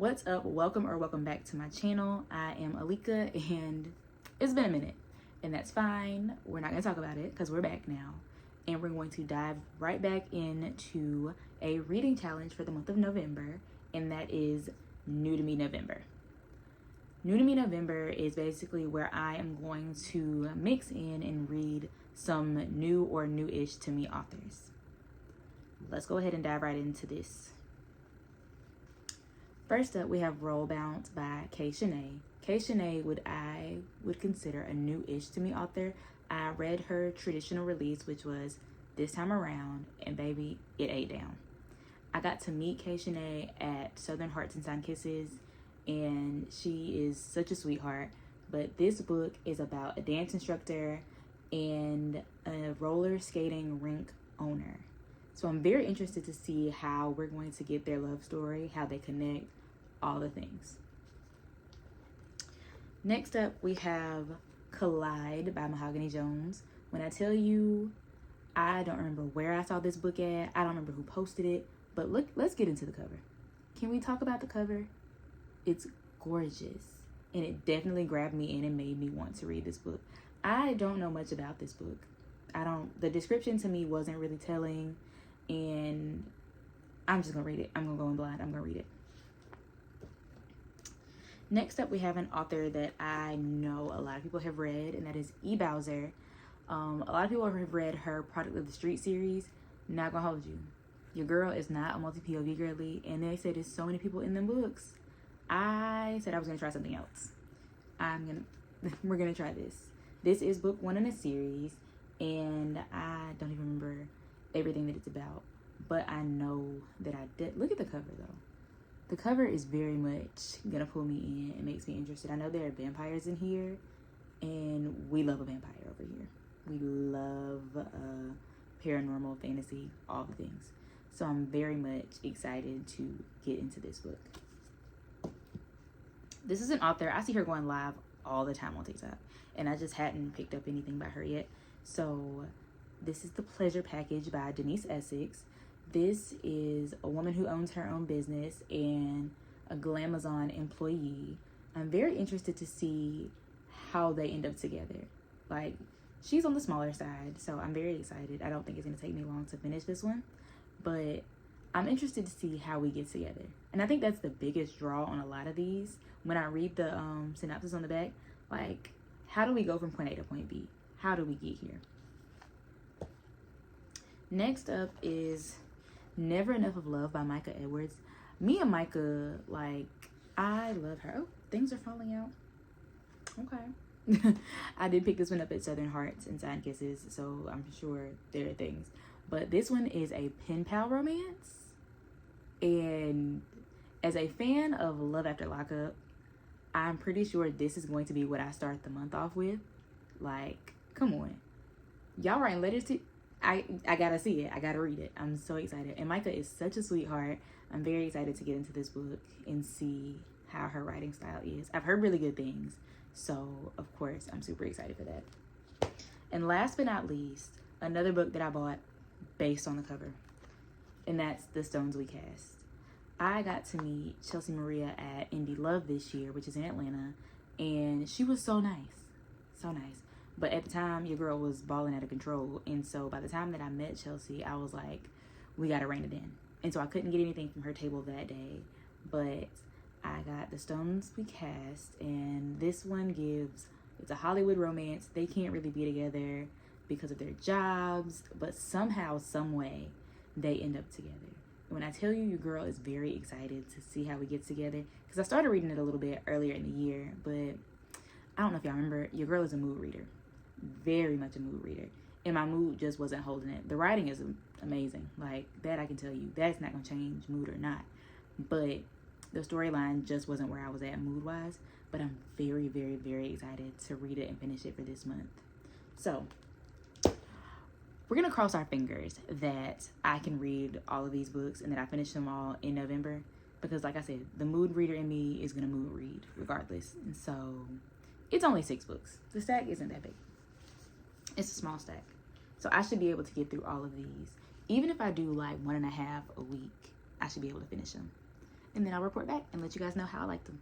What's up? Welcome or welcome back to my channel. I am Alika and it's been a minute and that's fine. We're not going to talk about it because we're back now and we're going to dive right back into a reading challenge for the month of November, and that is New to Me November. New to Me November is basically where I am going to mix in and read some new or new-ish to me authors. Let's go ahead and dive right into this. First up, we have Roll Bounce by Kay Shanae. Kay Shanae I would consider a new-ish to me author. I read her traditional release, which was This Time Around, and baby, it ate down. I got to meet Kay Shanae at Southern Hearts and Sign Kisses, and she is such a sweetheart. But this book is about a dance instructor and a roller skating rink owner. So I'm very interested to see how we're going to get their love story, how they connect, all the things. Next up, we have Collide by Mahogany Jones. When I tell you, I don't remember where I saw this book at. I don't remember who posted it, but look, let's get into the cover. Can we talk about the cover? It's gorgeous, and it definitely grabbed me in and made me want to read this book. I don't know much about this book. The description to me wasn't really telling, and I'm just gonna read it. I'm gonna go in blind. I'm gonna read it. Next up, we have an author that I know a lot of people have read, and that is E. Bowser. A lot of people have read her Product of the Street series. Not gonna hold you. Your girl is not a multi-POV girly, and they said there's so many people in them books. I said I was gonna try something else. We're gonna try this. This is book 1 in a series, and I don't even remember everything that it's about, but I know that I did. Look at the cover though. The cover is very much gonna pull me in. It makes me interested. I know there are vampires in here, and we love a vampire over here. We love paranormal, fantasy, all the things. So I'm very much excited to get into this book. This is an author, I see her going live all the time on TikTok, and I just hadn't picked up anything by her yet. So this is The Pleasure Package by Denise Essex. This is a woman who owns her own business and a Glamazon employee. I'm very interested to see how they end up together. Like, she's on the smaller side, so I'm very excited. I don't think it's going to take me long to finish this one, but I'm interested to see how we get together. And I think that's the biggest draw on a lot of these. When I read the synopsis on the back, like, how do we go from point A to point B? How do we get here? Next up is Never Enough of Love by Micah Edwards. Me and Micah, like, I love her. Oh, things are falling out. Okay. I did pick this one up at Southern Hearts and Sign Kisses, so I'm sure there are things. But this one is a pen pal romance. And as a fan of Love After Lockup, I'm pretty sure this is going to be what I start the month off with. Like, come on. Y'all writing letters to... I gotta see it. I gotta read it. I'm so excited. And Micah is such a sweetheart. I'm very excited to get into this book and see how her writing style is. I've heard really good things. So, of course, I'm super excited for that. And last but not least, another book that I bought based on the cover. And that's The Stones We Cast. I got to meet Chelsea Maria at Indie Love this year, which is in Atlanta. And she was so nice. So nice. But at the time, your girl was balling out of control. And so by the time that I met Chelsea, I was like, we got to rein it in. And so I couldn't get anything from her table that day. But I got The Stones We Cast. And this one it's a Hollywood romance. They can't really be together because of their jobs. But somehow, some way, they end up together. And when I tell you, your girl is very excited to see how we get together. Because I started reading it a little bit earlier in the year. But I don't know if y'all remember, your girl is a mood reader. Very much a mood reader, and my mood just wasn't holding it. The writing is amazing, like that I can tell you. That's not gonna change mood or not, but the storyline just wasn't where I was at mood wise. But I'm very, very, very excited to read it and finish it for this month. So we're gonna cross our fingers that I can read all of these books and that I finish them all in November, because like I said, the mood reader in me is gonna mood read regardless. And so it's only 6 books. The stack isn't that big. It's a small stack. So I should be able to get through all of these. Even if I do like 1.5 a week, I should be able to finish them. and then I'll report back and let you guys know how I liked them.